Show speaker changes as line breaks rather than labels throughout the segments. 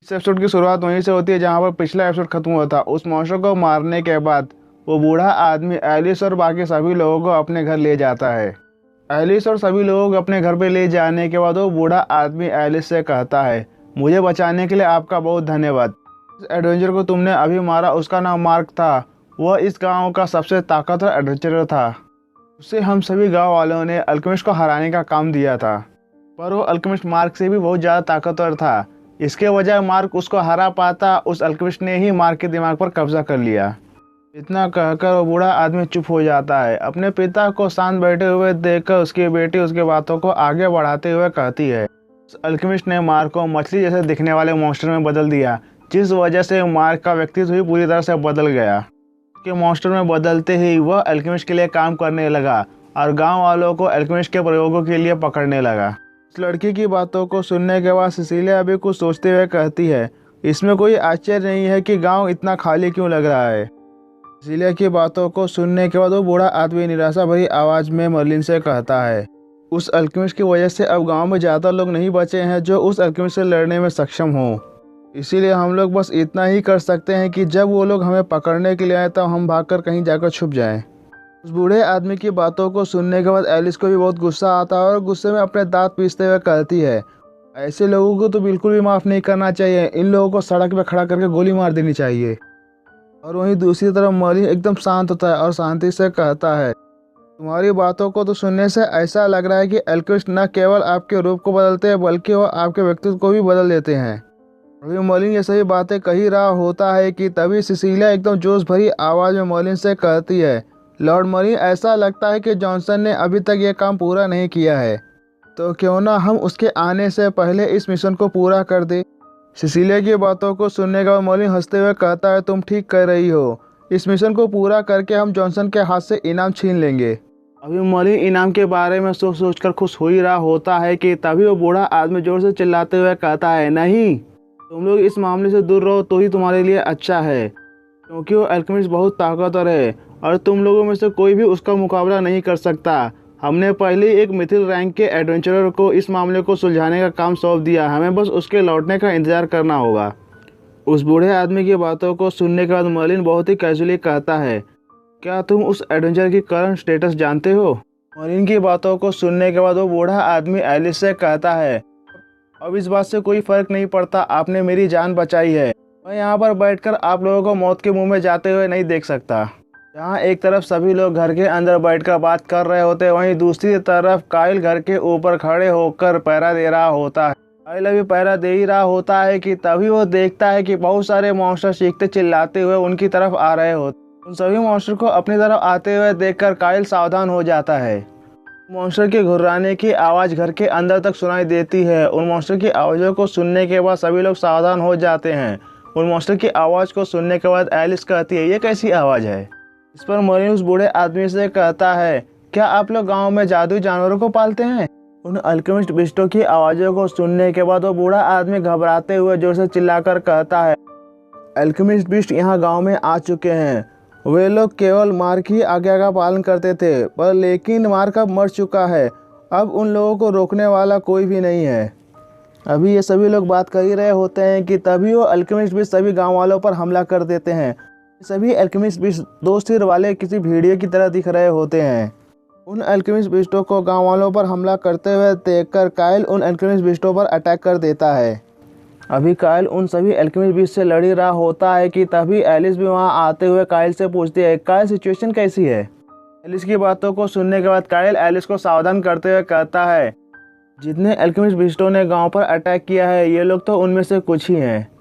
इस एपिसोड की शुरुआत वहीं से होती है जहां पर पिछला एपिसोड खत्म हुआ था। उस मॉन्स्टर को मारने के बाद वो बूढ़ा आदमी एलिस और बाकी सभी लोगों को अपने घर ले जाता है। एलिस और सभी लोगों को अपने घर पे ले जाने के बाद वो बूढ़ा आदमी एलिस से कहता है, मुझे बचाने के लिए आपका बहुत धन्यवाद। इस एडवेंचर को तुमने अभी मारा उसका नाम मार्क था। वह इस गाँव का सबसे ताकतवर एडवेंचरर था। उसे हम सभी गाँव वालों ने अल्केमिस्ट को हराने का काम दिया था, पर वो अल्केमिस्ट मार्क से भी बहुत ज़्यादा ताकतवर था। इसके वजह मार्क उसको हरा पाता, उस अल्केमिस्ट ने ही मार्क के दिमाग पर कब्जा कर लिया। इतना कहकर वो बूढ़ा आदमी चुप हो जाता है। अपने पिता को शांत बैठे हुए देखकर उसकी बेटी उसके बातों को आगे बढ़ाते हुए कहती है, उस अल्केमिस्ट ने मार्क को मछली जैसे दिखने वाले मॉन्स्टर में बदल दिया, जिस वजह से मार्क का व्यक्तित्व ही पूरी तरह से बदल गया। उसके मॉन्स्टर में बदलते ही वह अल्केमिस्ट के लिए काम करने लगा और गाँव वालों को अल्केमिस्ट के प्रयोगों के लिए पकड़ने लगा। इस लड़की की बातों को सुनने के बाद सिसिलिया भी कुछ सोचते हुए कहती है, इसमें कोई आश्चर्य नहीं है कि गांव इतना खाली क्यों लग रहा है। सिसिलिया की बातों को सुनने के बाद वो बूढ़ा आदमी निराशा भरी आवाज़ में मर्लिन से कहता है, उस अल्केमिस्ट की वजह से अब गांव में ज़्यादा लोग नहीं बचे हैं जो उस अल्केमिस्ट से लड़ने में सक्षम हों। इसीलिए हम लोग बस इतना ही कर सकते हैं कि जब वो लोग हमें पकड़ने के लिए आए तब हम भागकर कहीं जाकर छुप जाएं। उस बूढ़े आदमी की बातों को सुनने के बाद एलिस को भी बहुत गुस्सा आता है और गुस्से में अपने दांत पीसते हुए कहती है, ऐसे लोगों को तो बिल्कुल भी माफ़ नहीं करना चाहिए, इन लोगों को सड़क पर खड़ा करके गोली मार देनी चाहिए। और वहीं दूसरी तरफ मर्लिन एकदम शांत होता है और शांति से कहता है, तुम्हारी बातों को तो सुनने से ऐसा लग रहा है कि अल्केमिस्ट न केवल आपके रूप को बदलते हैं बल्कि वो आपके व्यक्तित्व को भी बदल देते हैं। अभी मर्लिन ये सही बातें कही रहा होता है कि तभी सिसिलिया एकदम जोश भरी आवाज़ में मर्लिन से कहती है, लॉर्ड मर्लिन, ऐसा लगता है कि जॉनसन ने अभी तक यह काम पूरा नहीं किया है, तो क्यों ना हम उसके आने से पहले इस मिशन को पूरा कर दे। सिसिलिया की बातों को सुनने के बाद मर्लिन हंसते हुए कहता है, तुम ठीक कह रही हो, इस मिशन को पूरा करके हम जॉनसन के हाथ से इनाम छीन लेंगे। अभी मर्लिन इनाम के बारे में सोच सोच कर खुश हो ही रहा होता है कि तभी वो बूढ़ा आदमी जोर से चिल्लाते हुए कहता है, नहीं, तुम लोग इस मामले से दूर रहो तो ही तुम्हारे लिए अच्छा है, क्योंकि वो अल्केमिस्ट बहुत ताकतवर है और तुम लोगों में से कोई भी उसका मुकाबला नहीं कर सकता। हमने पहले ही एक मिथिल रैंक के एडवेंचरर को इस मामले को सुलझाने का काम सौंप दिया, हमें बस उसके लौटने का इंतज़ार करना होगा। उस बूढ़े आदमी की बातों को सुनने के बाद मर्लिन बहुत ही कैजुअली कहता है, क्या तुम उस एडवेंचर की करंट स्टेटस जानते हो। मर्लिन की बातों को सुनने के बाद वो बूढ़ा आदमी एलिस से कहता है, अब इस बात से कोई फ़र्क नहीं पड़ता, आपने मेरी जान बचाई है। मैं यहाँ पर बैठकर आप लोगों को मौत के मुंह में जाते हुए नहीं देख सकता। जहाँ एक तरफ सभी लोग घर के अंदर बैठकर बात कर रहे होते हैं, वहीं दूसरी तरफ काइल घर के ऊपर खड़े होकर पहरा दे रहा होता है। काइल अभी पहरा दे ही रहा होता है कि तभी वो देखता है कि बहुत सारे मॉन्स्टर चीखते चिल्लाते हुए उनकी तरफ आ रहे होते। उन सभी मॉन्स्टर को अपनी तरफ आते हुए देखकर काइल सावधान हो जाता है। मॉन्स्टर के घुर्राने की आवाज़ घर के अंदर तक सुनाई देती है। उन मॉन्स्टर की आवाज़ों को सुनने के बाद सभी लोग सावधान हो जाते हैं। उन मॉन्स्टर की आवाज़ को सुनने के बाद एलिस कहती है, ये कैसी आवाज़ है। इस पर मर्लिन उस बूढ़े आदमी से कहता है, क्या आप लोग गांव में जादुई जानवरों को पालते हैं। उन अल्केमिस्ट बिस्टों की आवाज़ों को सुनने के बाद वो बूढ़ा आदमी घबराते हुए जोर से चिल्लाकर कहता है, अल्केमिस्ट बिस्ट यहाँ गाँव में आ चुके हैं। वे लोग केवल मार्क ही आज्ञा का पालन करते थे, पर लेकिन मार्क अब मर चुका है। अब उन लोगों को रोकने वाला कोई भी नहीं है। अभी ये सभी लोग बात कर ही रहे होते हैं कि तभी वो अल्केमिस्ट बिस्ट सभी गांव वालों पर हमला कर देते हैं। सभी अल्केमिस्ट बिस्ट दो सिर वाले किसी भेड़िए की तरह दिख रहे होते हैं। उन अल्केमिस्ट बिस्टों को गाँव वालों पर हमला करते हुए देखकर काइल उन अल्केमिस्ट बिस्टों पर अटैक कर देता है। अभी काइल उन सभी अल्केमिस्ट बिस्ट से लड़ ही रहा होता है कि तभी एलिस भी वहां आते हुए काइल से पूछती है, काइल सिचुएशन कैसी है। एलिस की बातों को सुनने के बाद काइल एलिस को सावधान करते हुए कहता है, जितने अल्केमिस्ट बिस्टों ने गांव पर अटैक किया है ये लोग तो उनमें से कुछ ही हैं।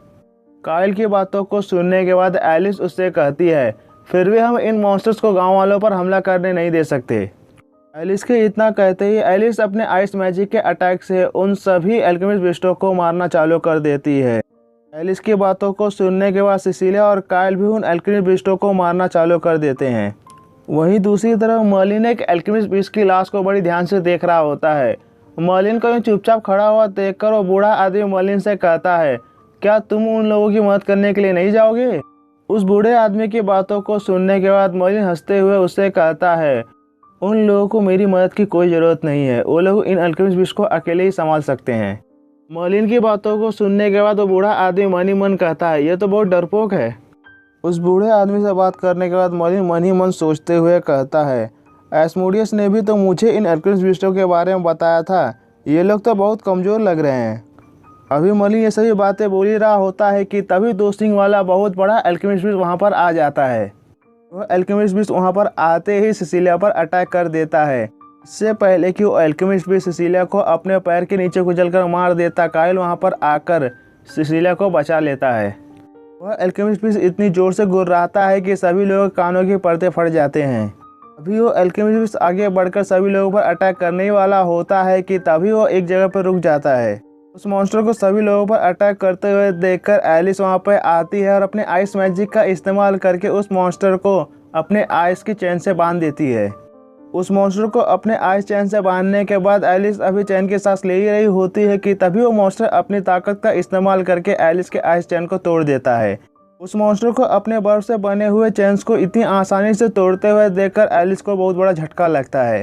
काइल की बातों को सुनने के बाद एलिस उससे कहती है, फिर भी हम इन मॉन्स्टर्स को गाँव वालों पर हमला करने नहीं दे सकते। एलिस के इतना कहते ही एलिस अपने आइस मैजिक के अटैक से उन सभी अल्केमिस्ट बिस्टों को मारना चालू कर देती है। एलिस की बातों को सुनने के बाद सिसिलिया और काइल भी उन अल्केमिस्ट बिस्टों को मारना चालू कर देते हैं। वहीं दूसरी तरफ मर्लिन एक अल्केमिस्ट बिस्ट की लाश को बड़ी ध्यान से देख रहा होता है। मर्लिन को यूं चुपचाप खड़ा हुआ देखकर वो बूढ़ा आदमी मर्लिन से कहता है, क्या तुम उन लोगों की मदद करने के लिए नहीं जाओगे। उस बूढ़े आदमी की बातों को सुनने के बाद मर्लिन हंसते हुए उससे कहता है, उन लोगों को मेरी मदद की कोई ज़रूरत नहीं है, वो लोग इन अल्केमिस्ट बिस्ट को अकेले ही संभाल सकते हैं। मर्लिन की बातों को सुनने के बाद वो बूढ़ा आदमी मन ही मन कहता है, ये तो बहुत डरपोक है। उस बूढ़े आदमी से बात करने के बाद मर्लिन मन ही मन सोचते हुए कहता है, एस्मोडियस ने भी तो मुझे इन अल्केमिस्ट बीस्टों के बारे में बताया था, ये लोग तो बहुत कमज़ोर लग रहे हैं। अभी मर्लिन ये सभी बातें बोल ही रहा होता है कि तभी 2 सींग वाला बहुत बड़ा अल्केमिस्ट बीस्ट वहाँ पर आ जाता है। वह अल्केमिस्ट बीस्ट वहाँ पर आते ही सिसिलिया पर अटैक कर देता है। इससे पहले कि वो अल्केमिस्ट बीस्ट सिसिलिया को अपने पैर के नीचे कुचलकर मार देता, काइल वहाँ पर आकर सिसिलिया को बचा लेता है। वह अल्केमिस्ट बीस्ट इतनी ज़ोर से गुर्राता है कि सभी लोगों के कानों के पर्दे फट जाते हैं। अभी वो अल्केमिस्ट बीस्ट आगे बढ़कर सभी लोगों पर अटैक करने वाला होता है कि तभी वो एक जगह पर रुक जाता है। उस मॉन्स्टर को सभी लोगों पर अटैक करते हुए देखकर एलिस वहाँ पर आती है और अपने आइस मैजिक का इस्तेमाल करके उस मॉन्स्टर को अपने आइस की चेन से बांध देती है। उस मॉन्स्टर को अपने आइस चैन से बांधने के बाद एलिस अभी चैन की सांस ले ही रही होती है कि तभी वो मॉन्स्टर अपनी ताकत का इस्तेमाल करके एलिस के आइस चैन को तोड़ देता है। उस मॉन्स्टर को अपने बर्फ से बने हुए चैन्स को इतनी आसानी से तोड़ते हुए देखकर एलिस को बहुत बड़ा झटका लगता है।